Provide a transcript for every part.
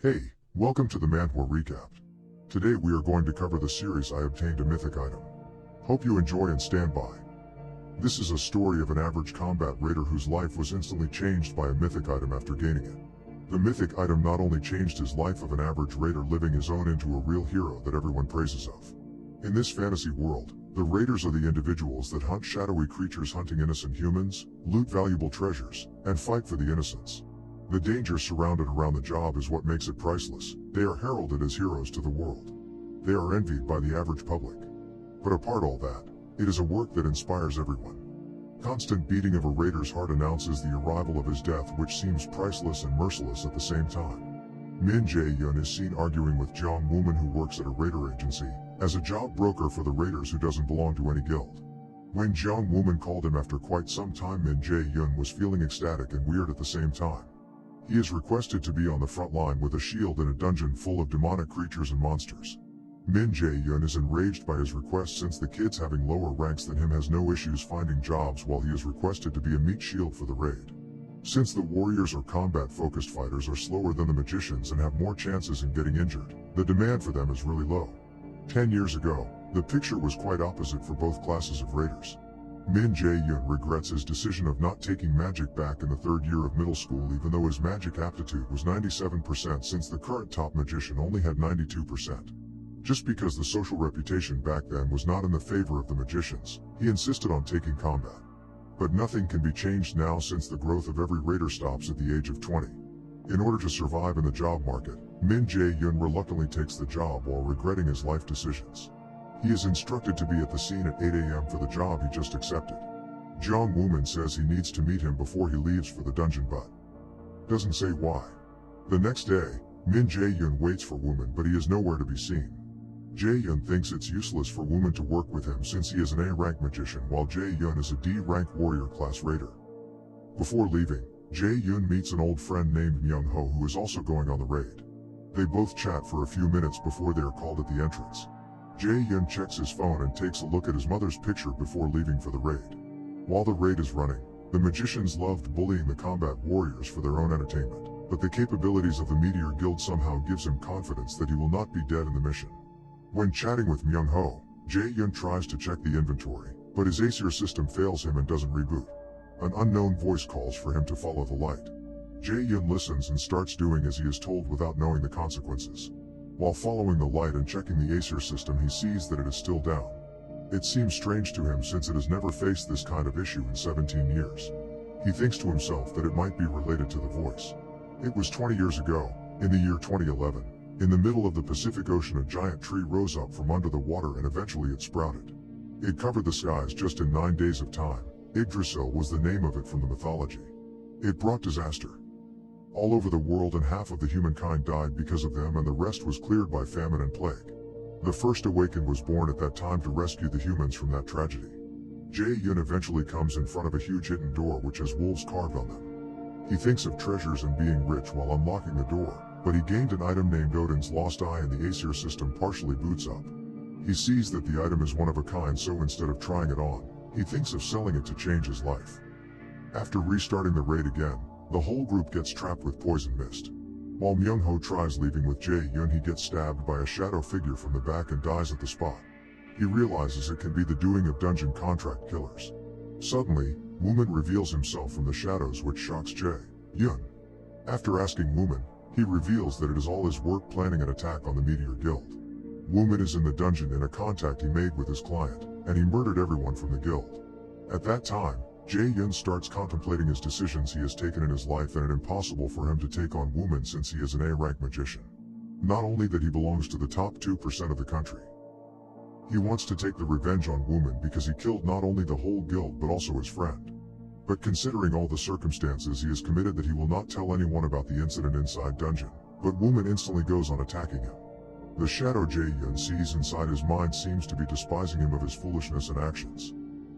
Hey, welcome to the Manhwa recap. Today we are going to cover the series I obtained a mythic item. Hope you enjoy and stand by. This is a story of an average combat raider whose life was instantly changed by a mythic item after gaining it. The mythic item not only changed his life of an average raider living his own into a real hero that everyone praises of. In this fantasy world, the raiders are the individuals that hunt shadowy creatures hunting innocent humans, loot valuable treasures, and fight for the innocents. The danger surrounded around the job is what makes it priceless. They are heralded as heroes to the world. They are envied by the average public. But apart all that, it is a work that inspires everyone. Constant beating of a raider's heart announces the arrival of his death, which seems priceless and merciless at the same time. Min Jae-yun is seen arguing with Jung Woo-man, who works at a raider agency, as a job broker for the raiders who doesn't belong to any guild. When Jung Woo-man called him after quite some time, Min Jae-yun was feeling ecstatic and weird at the same time. He is requested to be on the front line with a shield in a dungeon full of demonic creatures and monsters. Min Jae-yun is enraged by his request, since the kids having lower ranks than him has no issues finding jobs, while he is requested to be a meat shield for the raid. Since the warriors or combat-focused fighters are slower than the magicians and have more chances in getting injured, the demand for them is really low. 10 years ago, the picture was quite opposite for both classes of raiders. Min Jae-yun regrets his decision of not taking magic back in the third year of middle school, even though his magic aptitude was 97%, since the current top magician only had 92%. Just because the social reputation back then was not in the favor of the magicians, he insisted on taking combat. But nothing can be changed now, since the growth of every raider stops at the age of 20. In order to survive in the job market, Min Jae-yun reluctantly takes the job while regretting his life decisions. He is instructed to be at the scene at 8 a.m. for the job he just accepted. Jung Woo-man says he needs to meet him before he leaves for the dungeon, but doesn't say why. The next day, Min Jae-yun waits for Woo-man, but he is nowhere to be seen. Jae-yun thinks it's useless for Woo-man to work with him, since he is an A-rank magician while Jae-yun is a D-rank warrior class raider. Before leaving, Jae-yun meets an old friend named Myung-ho, who is also going on the raid. They both chat for a few minutes before they are called at the entrance. Jae-yun checks his phone and takes a look at his mother's picture before leaving for the raid. While the raid is running, the magicians loved bullying the combat warriors for their own entertainment, but the capabilities of the Meteor Guild somehow gives him confidence that he will not be dead in the mission. When chatting with Myung-ho, Jae-yun tries to check the inventory, but his Aesir system fails him and doesn't reboot. An unknown voice calls for him to follow the light. Jae-yun listens and starts doing as he is told without knowing the consequences. While following the light and checking the Aesir system, he sees that it is still down. It seems strange to him, since it has never faced this kind of issue in 17 years. He thinks to himself that it might be related to the voice. It was 20 years ago, in the year 2011. In the middle of the Pacific Ocean, a giant tree rose up from under the water and eventually it sprouted. It covered the skies just in 9 days of time. Yggdrasil was the name of it from the mythology. It brought disaster all over the world, and half of the humankind died because of them, and the rest was cleared by famine and plague. The first Awakened was born at that time to rescue the humans from that tragedy. Jae-yun eventually comes in front of a huge hidden door which has wolves carved on them. He thinks of treasures and being rich while unlocking the door, but he gained an item named Odin's Lost Eye, and the Aesir system partially boots up. He sees that the item is one of a kind, so instead of trying it on, he thinks of selling it to change his life. After restarting the raid again, the whole group gets trapped with poison mist. While Myung-ho tries leaving with Jae-yun, he gets stabbed by a shadow figure from the back and dies at the spot. He realizes it can be the doing of dungeon contract killers. Suddenly, Woo-man reveals himself from the shadows, which shocks Jae-yun. After asking Woo-man, he reveals that it is all his work planning an attack on the Meteor Guild. Woo-man is in the dungeon in a contact he made with his client, and he murdered everyone from the guild. At that time, Jae-yun starts contemplating his decisions he has taken in his life, and it impossible for him to take on Woo-man since he is an A-rank magician. Not only that, he belongs to the top 2% of the country. He wants to take the revenge on Woo-man because he killed not only the whole guild but also his friend. But considering all the circumstances, he is committed that he will not tell anyone about the incident inside dungeon, but Woo-man instantly goes on attacking him. The shadow Jae-yun sees inside his mind seems to be despising him of his foolishness and actions.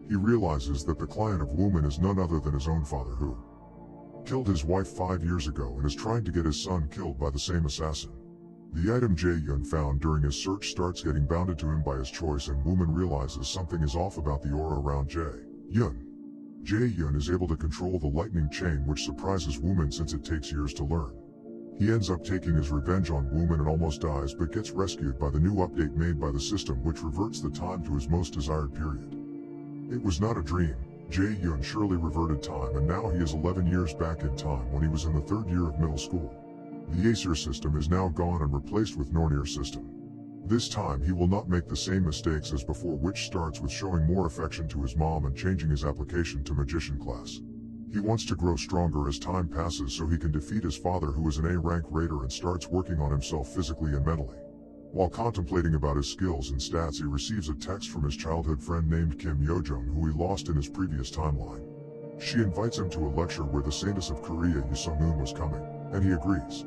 He realizes that the client of Woo-man is none other than his own father, who killed his wife 5 years ago and is trying to get his son killed by the same assassin. The item Jae-yun found during his search starts getting bounded to him by his choice, and Woo-man realizes something is off about the aura around Jae-yun. Jae-yun is able to control the lightning chain, which surprises Woo-man since it takes years to learn. He ends up taking his revenge on Wooman and almost dies, but gets rescued by the new update made by the system, which reverts the time to his most desired period. It was not a dream. Jae-yoon surely reverted time, and now he is 11 years back in time when he was in the 3rd year of middle school. The Acer system is now gone and replaced with Nornir system. This time he will not make the same mistakes as before, which starts with showing more affection to his mom and changing his application to magician class. He wants to grow stronger as time passes so he can defeat his father, who is an A-rank raider, and starts working on himself physically and mentally. While contemplating about his skills and stats, he receives a text from his childhood friend named Kim Yo-jung, who he lost in his previous timeline. She invites him to a lecture where the Saintess of Korea Yoo Sung-eun was coming, and he agrees.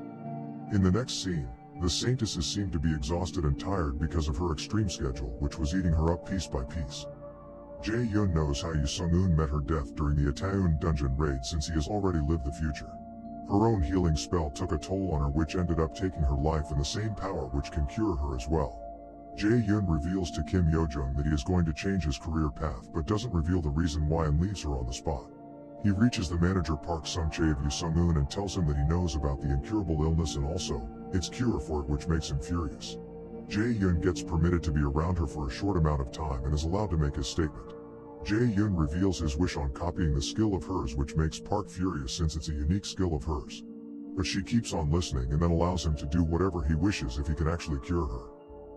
In the next scene, the Saintesses seem to be exhausted and tired because of her extreme schedule, which was eating her up piece by piece. Jae-yoon knows how Yoo Sung-eun met her death during the Itaewon dungeon raid, since he has already lived the future. Her own healing spell took a toll on her, which ended up taking her life, and the same power which can cure her as well. Jae-yoon reveals to Kim Yo-jung that he is going to change his career path, but doesn't reveal the reason why and leaves her on the spot. He reaches the manager Park Sung-chae of Yoo Sung-eun and tells him that he knows about the incurable illness and also its cure for it, which makes him furious. Jae-yoon gets permitted to be around her for a short amount of time and is allowed to make his statement. Jae-yoon reveals his wish on copying the skill of hers, which makes Park furious since it's a unique skill of hers. But she keeps on listening and then allows him to do whatever he wishes if he can actually cure her.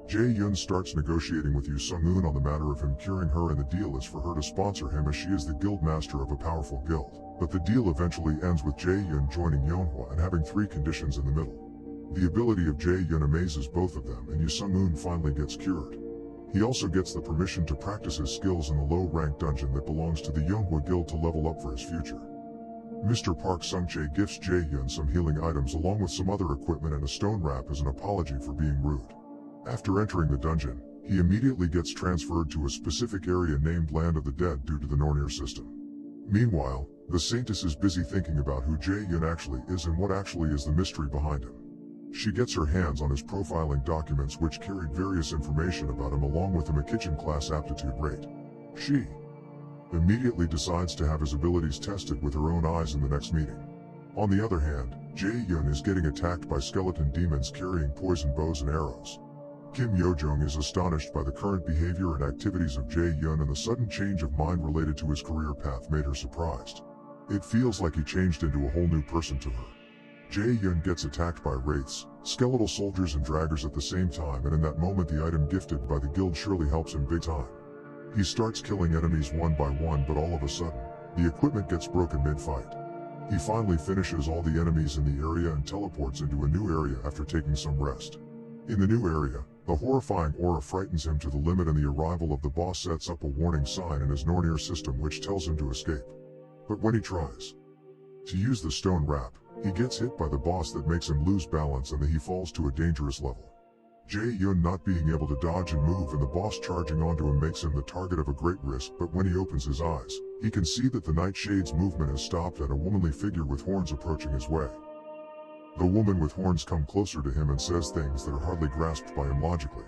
Jae-yoon starts negotiating with Yoo Sung-eun on the matter of him curing her, and the deal is for her to sponsor him as she is the guild master of a powerful guild. But the deal eventually ends with Jae-yoon joining Yeonhwa and having 3 conditions in the middle. The ability of Jae-yoon amazes both of them, and Yoo Sung-eun finally gets cured. He also gets the permission to practice his skills in the low-rank dungeon that belongs to the Yeonhwa Guild to level up for his future. Mr. Park Sung-chae gifts Jae-yoon some healing items along with some other equipment and a stone wrap as an apology for being rude. After entering the dungeon, he immediately gets transferred to a specific area named Land of the Dead due to the Nornir system. Meanwhile, the Saintess is busy thinking about who Jae-yoon actually is and what actually is the mystery behind him. She gets her hands on his profiling documents, which carried various information about him along with him a kitchen class aptitude rate. She immediately decides to have his abilities tested with her own eyes in the next meeting. On the other hand, Jae-yoon is getting attacked by skeleton demons carrying poison bows and arrows. Kim Yo-jung is astonished by the current behavior and activities of Jae-yoon, and the sudden change of mind related to his career path made her surprised. It feels like he changed into a whole new person to her. Jae-yoon gets attacked by wraiths, skeletal soldiers and draggers at the same time, and in that moment the item gifted by the guild surely helps him big time. He starts killing enemies one by one, but all of a sudden, the equipment gets broken mid-fight. He finally finishes all the enemies in the area and teleports into a new area after taking some rest. In the new area, the horrifying aura frightens him to the limit, and the arrival of the boss sets up a warning sign in his Nornir system which tells him to escape. But when he tries to use the stone wrap, he gets hit by the boss that makes him lose balance, and then he falls to a dangerous level. Jae-yoon not being able to dodge and move, and the boss charging onto him makes him the target of a great risk. But when he opens his eyes, he can see that the Nightshade's movement has stopped and a womanly figure with horns approaching his way. The woman with horns comes closer to him and says things that are hardly grasped by him logically.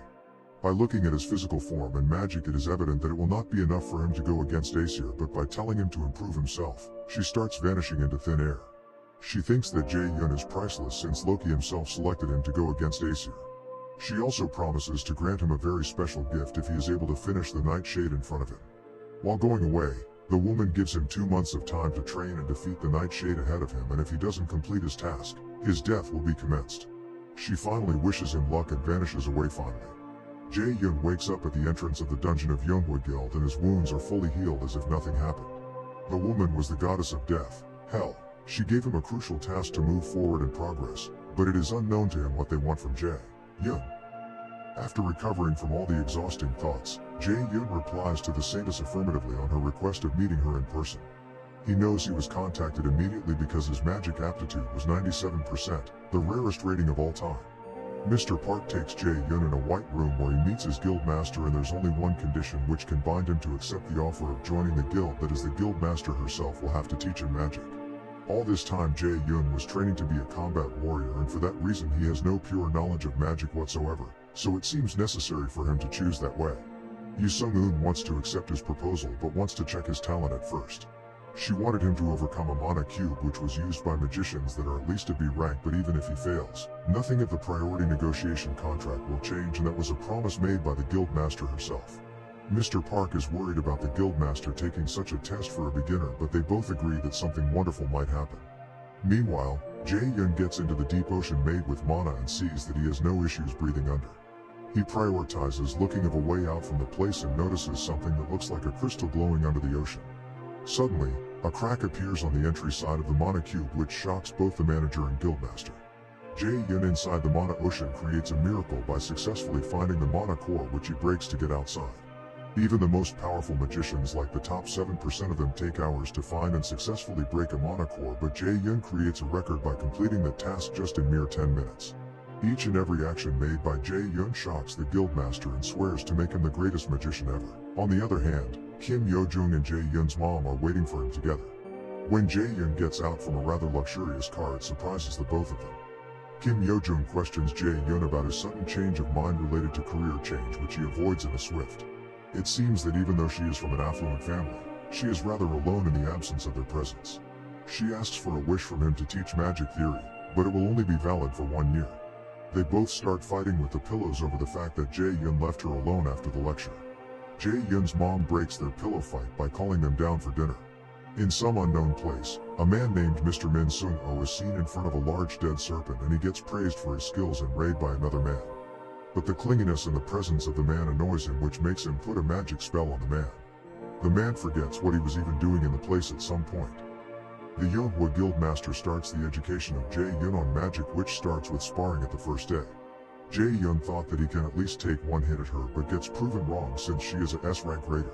By looking at his physical form and magic, it is evident that it will not be enough for him to go against Aesir, but by telling him to improve himself, she starts vanishing into thin air. She thinks that Jae-yoon is priceless since Loki himself selected him to go against Aesir. She also promises to grant him a very special gift if he is able to finish the Nightshade in front of him. While going away, the woman gives him 2 months of time to train and defeat the Nightshade ahead of him, and if he doesn't complete his task, his death will be commenced. She finally wishes him luck and vanishes away finally. Jae-yoon wakes up at the entrance of the dungeon of Yeonhwa Guild, and his wounds are fully healed as if nothing happened. The woman was the goddess of death, Hel. She gave him a crucial task to move forward and progress, but it is unknown to him what they want from Jae-yoon. After recovering from all the exhausting thoughts, Jae-yoon replies to the Saintess affirmatively on her request of meeting her in person. He knows he was contacted immediately because his magic aptitude was 97%, the rarest rating of all time. Mr. Park takes Jae-yoon in a white room where he meets his guild master, and there's only one condition which can bind him to accept the offer of joining the guild, that is the guild master herself will have to teach him magic. All this time Jae-yoon was training to be a combat warrior, and for that reason he has no pure knowledge of magic whatsoever, so it seems necessary for him to choose that way. Yoo Sung-eun wants to accept his proposal but wants to check his talent at first. She wanted him to overcome a mana cube which was used by magicians that are at least a B rank, but even if he fails, nothing of the priority negotiation contract will change, and that was a promise made by the guildmaster herself. Mr. Park is worried about the guildmaster taking such a test for a beginner, but they both agree that something wonderful might happen. Meanwhile, Jae-yun gets into the deep ocean made with mana and sees that he has no issues breathing under. He prioritizes looking of a way out from the place and notices something that looks like a crystal glowing under the ocean. Suddenly, a crack appears on the entry side of the mana cube which shocks both the manager and guildmaster. Jae-yun inside the mana ocean creates a miracle by successfully finding the mana core which he breaks to get outside. Even the most powerful magicians, like the top 7% of them, take hours to find and successfully break a mana core, but Jae-yun creates a record by completing the task just in mere 10 minutes. Each and every action made by Jae-yun shocks the guildmaster and swears to make him the greatest magician ever. On the other hand, Kim Yo-jung and Jae-yun's mom are waiting for him together. When Jae-yun gets out from a rather luxurious car, it surprises the both of them. Kim Yo-jung questions Jae-yun about his sudden change of mind related to career change, which he avoids in a swift. It seems that even though she is from an affluent family, she is rather alone in the absence of their presence. She asks for a wish from him to teach magic theory, but it will only be valid for 1 year. They both start fighting with the pillows over the fact that Jae-yun left her alone after the lecture. Jae-yun's mom breaks their pillow fight by calling them down for dinner. In some unknown place, a man named Mr. Min Sung-oh is seen in front of a large dead serpent, and he gets praised for his skills in raid by another man. But the clinginess and the presence of the man annoys him, which makes him put a magic spell on the man. The man forgets what he was even doing in the place at some point. The Yeonhwa Guildmaster starts the education of Jae-yun on magic, which starts with sparring at the first day. Jae-yun thought that he can at least take one hit at her, but gets proven wrong since she is a Ssrank raider.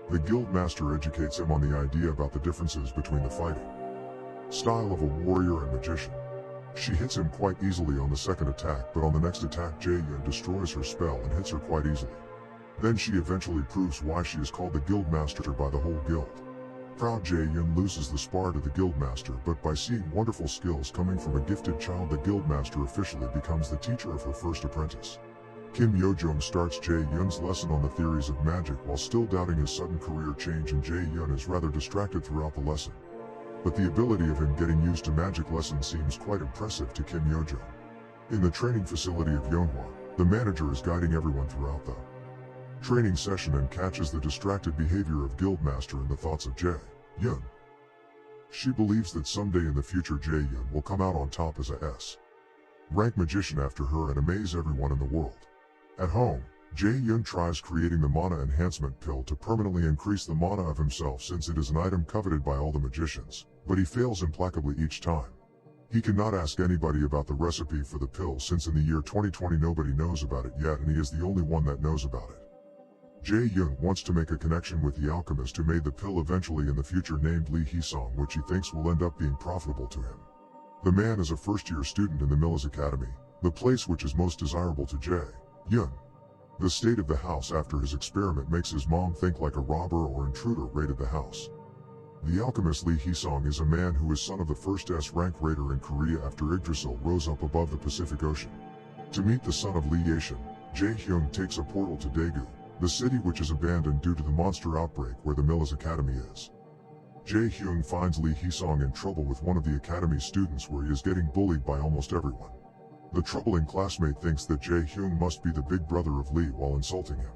The Guildmaster educates him on the idea about the differences between the fighting style of a warrior and magician. She hits him quite easily on the second attack, but on the next attack Jae-yun destroys her spell and hits her quite easily. Then she eventually proves why she is called the Guildmaster by the whole guild. Proud Jae-yun loses the spar to the Guildmaster, but by seeing wonderful skills coming from a gifted child, the Guildmaster officially becomes the teacher of her first apprentice. Kim Yo-jung starts Jae-yun's lesson on the theories of magic while still doubting his sudden career change, and Jae-yun is rather distracted throughout the lesson. But the ability of him getting used to magic lessons seems quite impressive to Kim Yo-jung. In the training facility of Yeonhwa, the manager is guiding everyone throughout the training session and catches the distracted behavior of Guildmaster and the thoughts of Jae-yun. She believes that someday in the future Jae-yun will come out on top as a S-rank magician after her and amaze everyone in the world. At home, Jae-yun tries creating the mana enhancement pill to permanently increase the mana of himself, since it is an item coveted by all the magicians, but he fails implacably each time. He cannot ask anybody about the recipe for the pill, since in the year 2020 nobody knows about it yet, and he is the only one that knows about it. Jae-yun wants to make a connection with the alchemist who made the pill eventually in the future, named Lee Hee-song, which he thinks will end up being profitable to him. The man is a first-year student in the Miller's Academy, the place which is most desirable to Jae-yun. The state of the house after his experiment makes his mom think like a robber or intruder raided the house. The alchemist Lee Hee-song is a man who is son of the first S-rank raider in Korea after Yggdrasil rose up above the Pacific Ocean. To meet the son of Lee Yashin, Jae-hyung takes a portal to Daegu, the city which is abandoned due to the monster outbreak where the Miller's Academy is. Jae-hyung finds Lee Hee-song in trouble with one of the academy's students, where he is getting bullied by almost everyone. The troubling classmate thinks that Jae-hyung must be the big brother of Lee while insulting him.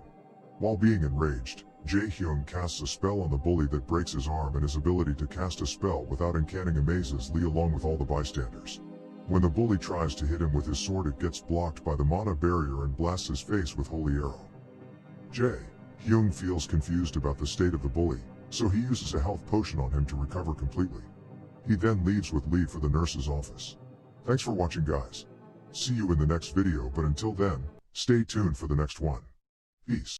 While being enraged, Jae-hyung casts a spell on the bully that breaks his arm, and his ability to cast a spell without uncanning amazes Lee along with all the bystanders. When the bully tries to hit him with his sword, it gets blocked by the mana barrier and blasts his face with holy arrow. Jae-hyung feels confused about the state of the bully, so he uses a health potion on him to recover completely. He then leaves with Lee for the nurse's office. Thanks for watching, guys. See you in the next video, but until then, stay tuned for the next one. Peace.